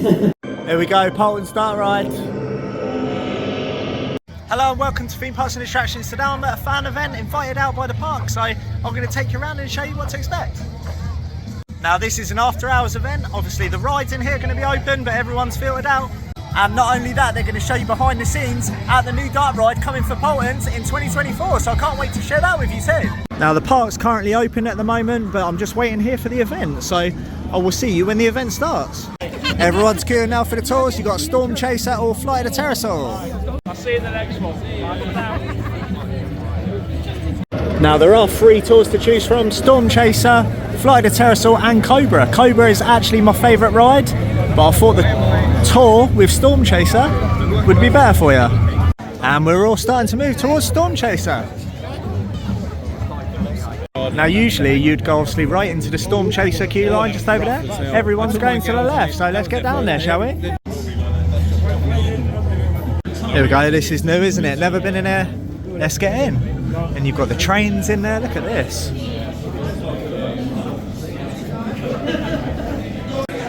Here we go, Paultons Park ride. Hello and welcome to Theme Parks and Attractions. Today I'm at a fan event invited out by the park, so I'm going to take you around and show you what to expect. Now this is an after hours event. Obviously the rides in here are going to be open, but everyone's filtered out. And not only that, they're going to show you behind the scenes at the new dark ride coming for Paultons in 2024, so I can't wait to share that with you too. Now the park's currently open at the moment, but I'm just waiting here for the event, so I will see you when the event starts. Everyone's queuing now for the tours. You've got Storm Chaser or Flight of the Pterosaur. I'll see you in the next one. Now there are 3 tours to choose from: Storm Chaser, Flight of the Pterosaur and Cobra. Cobra is actually my favourite ride, but I thought the tour with Storm Chaser would be better for you. And we're all starting to move towards Storm Chaser. Now usually you'd go obviously right into the Storm Chaser queue line just over there. Everyone's going to the left, so let's get down there, shall we? Here we go, this is new, isn't it? Never been in there. Let's get in. And you've got the trains in there, look at this.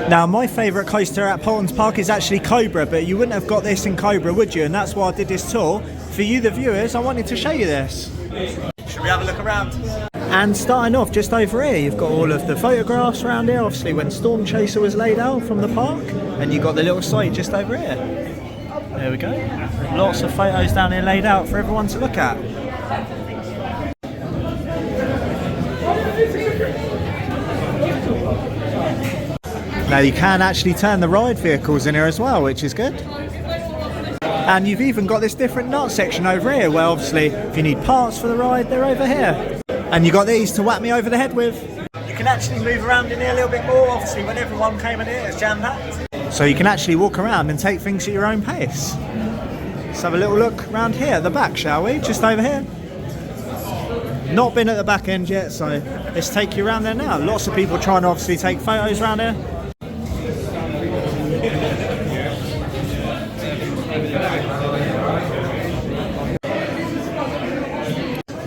Now my favourite coaster at Paultons Park is actually Cobra, but you wouldn't have got this in Cobra, would you? And that's why I did this tour. For you the viewers, I wanted to show you this. Should we have a look around? And starting off just over here, you've got all of the photographs around here, obviously when Storm Chaser was laid out from the park, and you've got the little site just over here. There we go. Lots of photos down here laid out for everyone to look at. Now you can actually turn the ride vehicles in here as well, which is good. And you've even got this different nut section over here, where obviously if you need parts for the ride, they're over here. And you got these to whack me over the head with. You can actually move around in here a little bit more. Obviously when everyone came in here, it's jam-packed. So you can actually walk around and take things at your own pace. Let's have a little look around here at the back, shall we? Just over here. Not been at the back end yet, so let's take you around there now. Lots of people trying to obviously take photos around here.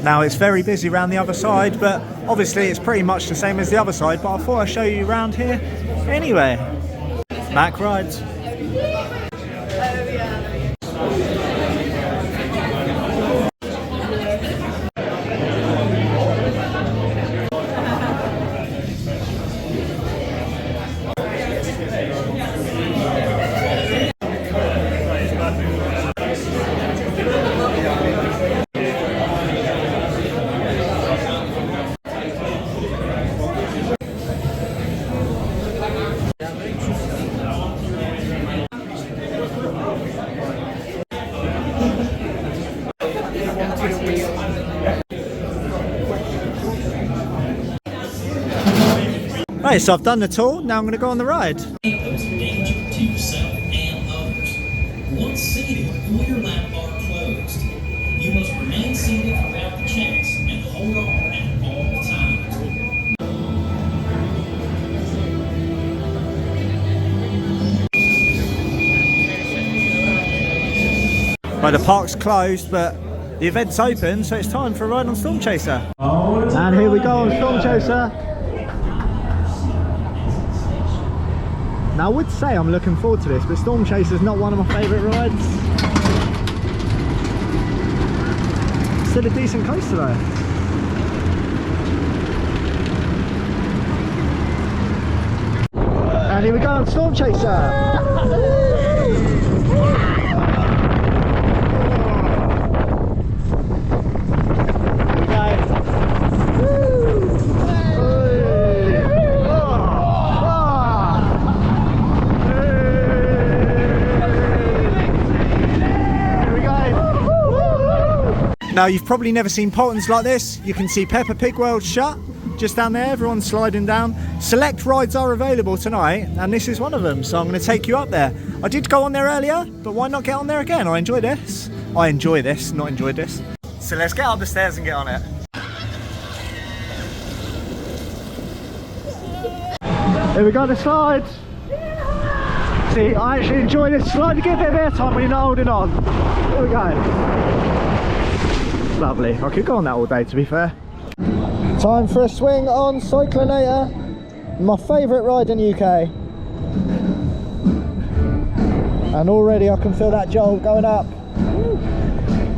Now it's very busy around the other side, but obviously it's pretty much the same as the other side, but I thought I'd show you around here anyway. Back rides. Right, so I've done the tour, now I'm going to go on the ride. Pose a danger to yourself and others. Once seated, pull your lap bar closed. You must remain seated throughout the chase and hold on at all times. Right, the park's closed, but the event's open, so it's time for a ride on Storm Chaser. And here we go on Storm Chaser. Now I would say I'm looking forward to this, but Storm Chaser is not one of my favourite rides. Still a decent coaster though. And here we go on Storm Chaser. Now you've probably never seen Paultons like this. You can see Peppa Pig World shut, just down there, everyone's sliding down. Select rides are available tonight, and this is one of them, so I'm going to take you up there. I did go on there earlier, but why not get on there again? I enjoy this. I enjoy this, not enjoyed this. So let's get up the stairs and get on it. Here we go, the slide. See, I actually enjoy this slide to get a bit of airtime when you're not holding on. Here we go. Lovely. I could go on that all day, to be fair. Time for a swing on Cyclonator, my favourite ride in the UK. And already I can feel that jolt going up.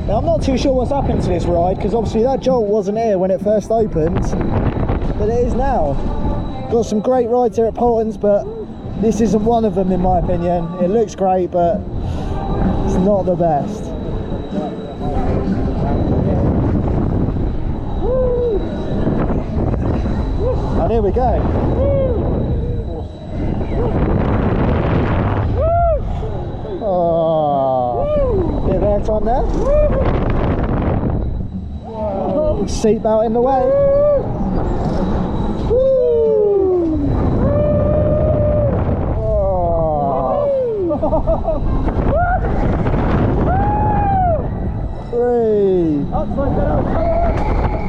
Now I'm not too sure what's happened to this ride, because obviously that jolt wasn't here when it first opened, but it is now. Got some great rides here at Paultons, but this isn't one of them in my opinion. It looks great, but it's not the best. And here we go. Oh, bit of airtime there. Seatbelt in the way. Three.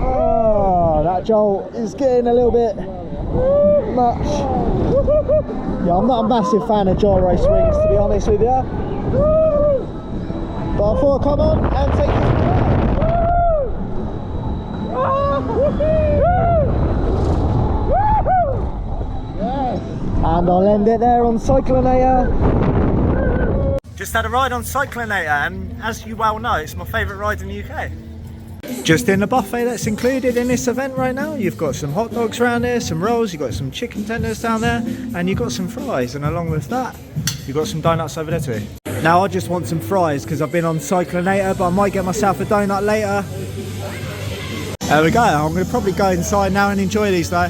Oh, that jolt is getting a little bit much. Yeah, I'm not a massive fan of gyro swings, to be honest with you. But I thought I'd come on and take this ride. And I'll end it there on Cyclonator. Just had a ride on Cyclonator, and as you well know, it's my favourite ride in the UK. Just in the buffet that's included in this event right now, you've got some hot dogs around there, some rolls, you've got some chicken tenders down there, and you've got some fries, and along with that, you've got some donuts over there too. Now I just want some fries because I've been on Cyclonator, but I might get myself a donut later. There we go, I'm going to probably go inside now and enjoy these though.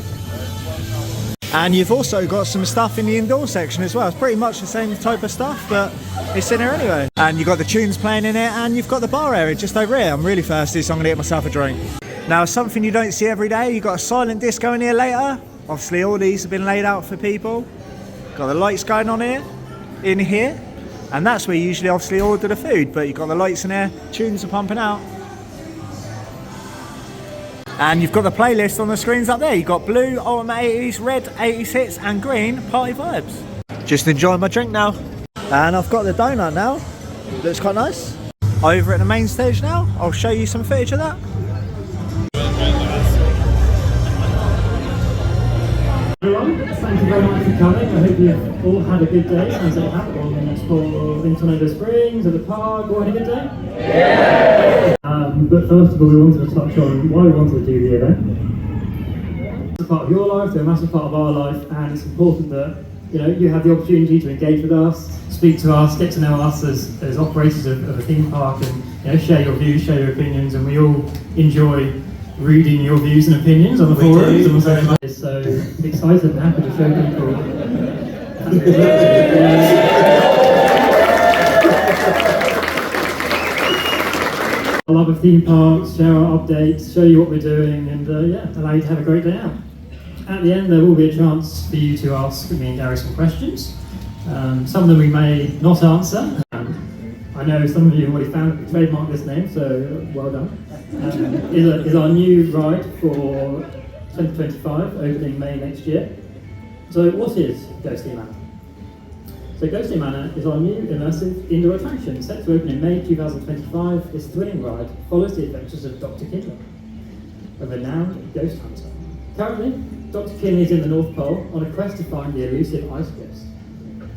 And you've also got some stuff in the indoor section as well. It's pretty much the same type of stuff, but it's in here anyway. And you've got the tunes playing in it, and you've got the bar area just over here. I'm really thirsty, so I'm going to get myself a drink. Now, something you don't see every day, you've got a silent disco in here later. Obviously, all these have been laid out for people. Got the lights going on here, in here. And that's where you usually obviously order the food, but you've got the lights in there, tunes are pumping out. And you've got the playlist on the screens up there. You've got blue, ultimate 80s, red, 80s hits, and green, party vibes. Just enjoying my drink now. And I've got the donut now. Looks quite nice. Over at the main stage now, I'll show you some footage of that. Everyone, thank you very much for coming. I hope you've all had a good day as it happened in Tornado Springs, at the park. All had a good day? Yeah! But first of all, we wanted to touch on why we wanted to do the event. It's a part of your life, they're a massive part of our life, and it's important that you have the opportunity to engage with us, speak to us, get to know us as operators of a theme park, and share your views, share your opinions, and we all enjoy reading your views and opinions on the forums. And so excited and happy to show people. I love of theme parks, share our updates, show you what we're doing, and allow you to have a great day out. At the end, there will be a chance for you to ask me and Gary some questions. Some of them we may not answer. I know some of you have already trademarked this name, so well done. Is our new ride for 2025, opening May next year. So what is Ghostly Manor? So Ghostly Manor is our new immersive indoor attraction, set to open in May 2025. This thrilling ride follows the adventures of Dr. Kinley, a renowned ghost hunter. Currently, Dr. Kinley is in the North Pole on a quest to find the elusive ice ghost.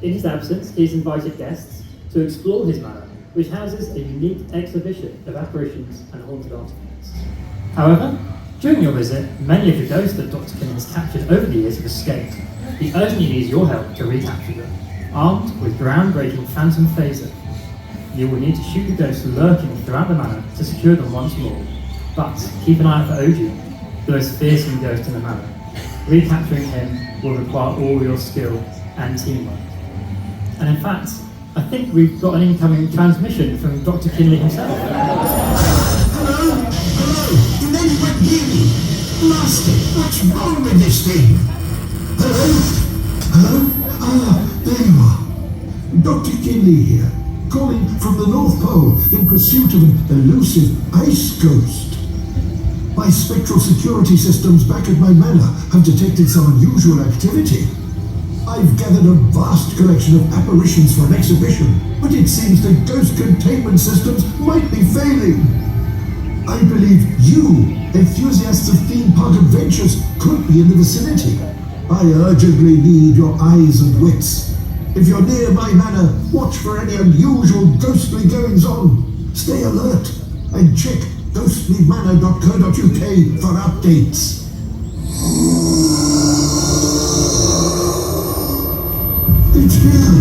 In his absence, he's invited guests to explore his manor, which houses a unique exhibition of apparitions and haunted artifacts. However, during your visit, many of the ghosts that Dr. Kinley has captured over the years have escaped. He urgently needs your help to recapture them. Armed with groundbreaking phantom phaser, you will need to shoot the ghosts lurking throughout the manor to secure them once more. But keep an eye out for Oju, the most fearsome ghost in the manor. Recapturing him will require all your skill and teamwork. And in fact, I think we've got an incoming transmission from Dr. Kinley himself. Hello? Can anyone hear me? Blasted, what's wrong with this thing? Hello? Hello? Ah, there you are. Dr. Kinley here, calling from the North Pole in pursuit of an elusive ice ghost. My spectral security systems back at my manor have detected some unusual activity. I've gathered a vast collection of apparitions for an exhibition, but it seems the ghost containment systems might be failing. I believe you, enthusiasts of theme park adventures, could be in the vicinity. I urgently need your eyes and wits. If you're near my manor, watch for any unusual ghostly goings-on. Stay alert and check ghostlymanor.co.uk for updates. It's him!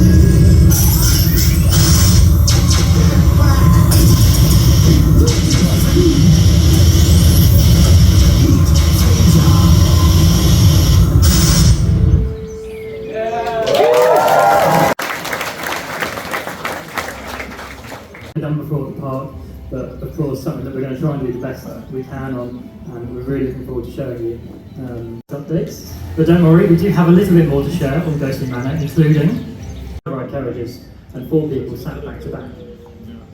Done before at the park, but of course something that we're going to try and do the best that we can on, and we're really looking forward to showing you updates. But don't worry, we do have a little bit more to share on Ghostly Manor, including ride carriages and 4 people sat back to back.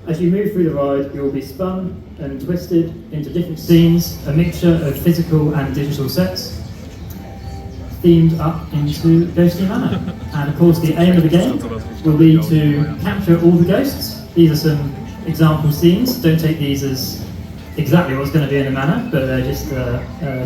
As you move through the ride, you will be spun and twisted into different scenes, a mixture of physical and digital sets, themed up into Ghostly Manor. And of course the aim of the game will be to capture all the ghosts. These are some example scenes. Don't take these as exactly what's going to be in the manor, but they're just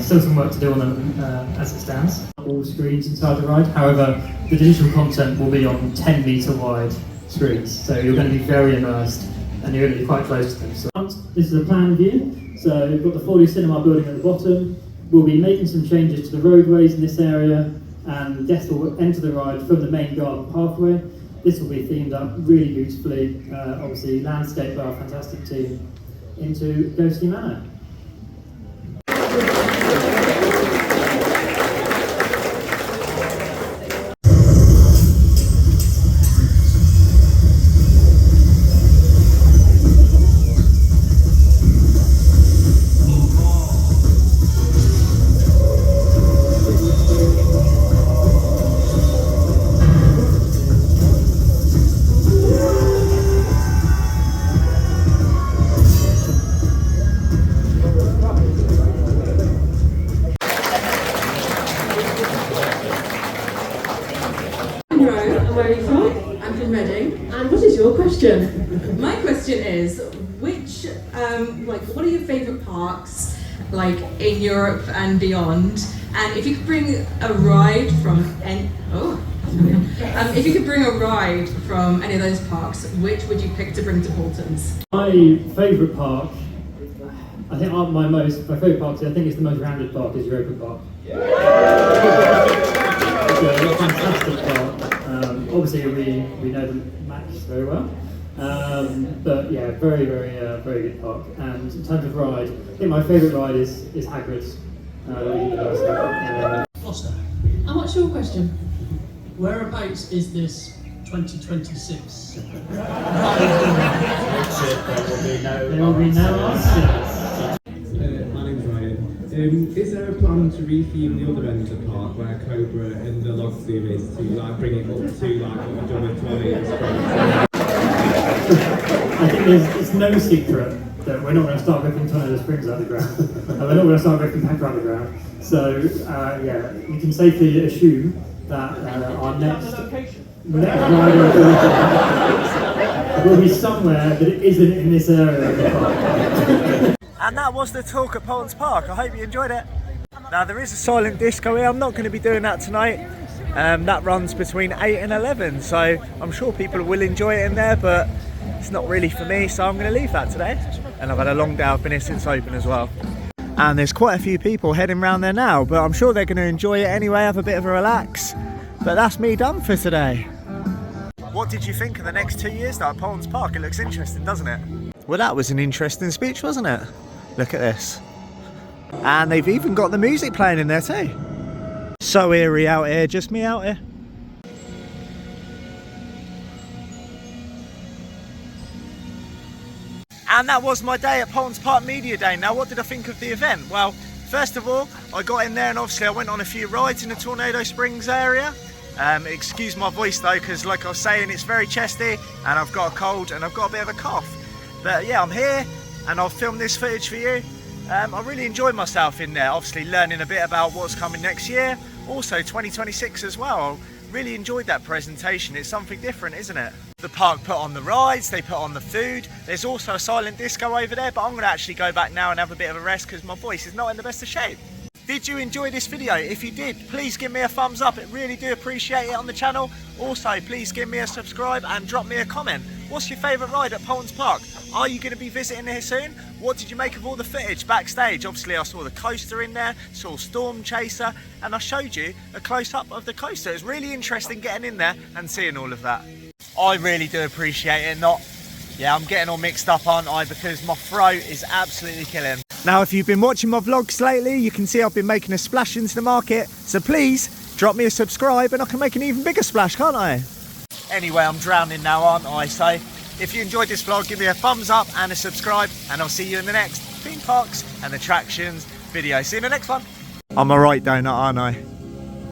still some work to do on them as it stands. All screens inside the ride. However, the digital content will be on 10-metre wide screens, so you're going to be very immersed and you're going to be quite close to them. So this is a plan view. So we've got the 4D cinema building at the bottom. We'll be making some changes to the roadways in this area, and guests will enter the ride from the main garden pathway. This will be themed up really beautifully, obviously landscaped by our fantastic team, into Ghostly Manor. Where are you from? I'm from Reading. And what is your question? My question is, which, what are your favourite parks, like in Europe and beyond? And if you could bring a ride from any, if you could bring a ride from any of those parks, which would you pick to bring to Paultons? My favourite park, I think my favourite park, I think it's the most rounded park, is Europa Park. It's a fantastic park. Obviously we know the match very well, but yeah, very good park. And in terms of ride, I think my favourite ride is Hagrid's. Foster, And what's your question? whereabouts is this 2026? There will be no answers. My name's Ryan. Is there a plan to retheme the other end of the park where Cobra and the log flume is to bring it up to what we've done with 20 and I think it's no secret that we're not going to start ripping Tornado Springs out of the ground, and we're not going to start ripping Pepper out of the ground. So yeah, you can safely assume that our next rider will be somewhere that isn't in this area of the park. And that was the talk at Paultons Park. I hope you enjoyed it. Now there is a silent disco here. I'm not going to be doing that tonight. That runs between 8 and 11, so I'm sure people will enjoy it in there, but it's not really for me, so I'm going to leave that today. And I've had a long day, I've been here since open as well. And there's quite a few people heading round there now, but I'm sure they're going to enjoy it anyway, have a bit of a relax. But that's me done for today. What did you think of the next 2 years though at Paultons Park? It looks interesting, doesn't it? Well, that was an interesting speech, wasn't it? Look at this. And they've even got the music playing in there too. So eerie out here, just me out here. And that was my day at Paultons Park Media Day. Now, what did I think of the event? Well, first of all, I got in there and obviously I went on a few rides in the Tornado Springs area. Excuse my voice though, because like I was saying, it's very chesty and I've got a cold and I've got a bit of a cough. But yeah, I'm here and I'll film this footage for you. I really enjoyed myself in there, obviously learning a bit about what's coming next year. Also 2026 as well. I really enjoyed that presentation. It's something different, isn't it? The park put on the rides, they put on the food. There's also a silent disco over there, but I'm going to actually go back now and have a bit of a rest because my voice is not in the best of shape. Did you enjoy this video? If you did, please give me a thumbs up. It really do appreciate it on the channel. Also, please give me a subscribe and drop me a comment. What's your favourite ride at Paultons Park? Are you going to be visiting here soon? What did you make of all the footage backstage? Obviously I saw the coaster in there, saw Storm Chaser, and I showed you a close-up of the coaster. It's really interesting getting in there and seeing all of that. I really do appreciate it. I'm getting all mixed up, aren't I? Because my throat is absolutely killing. Now, if you've been watching my vlogs lately, you can see I've been making a splash into the market. So please drop me a subscribe and I can make an even bigger splash, can't I? Anyway, I'm drowning now, aren't I? So if you enjoyed this vlog, give me a thumbs up and a subscribe, and I'll see you in the next theme parks and attractions video. See you in the next one. I'm a right donut, aren't I?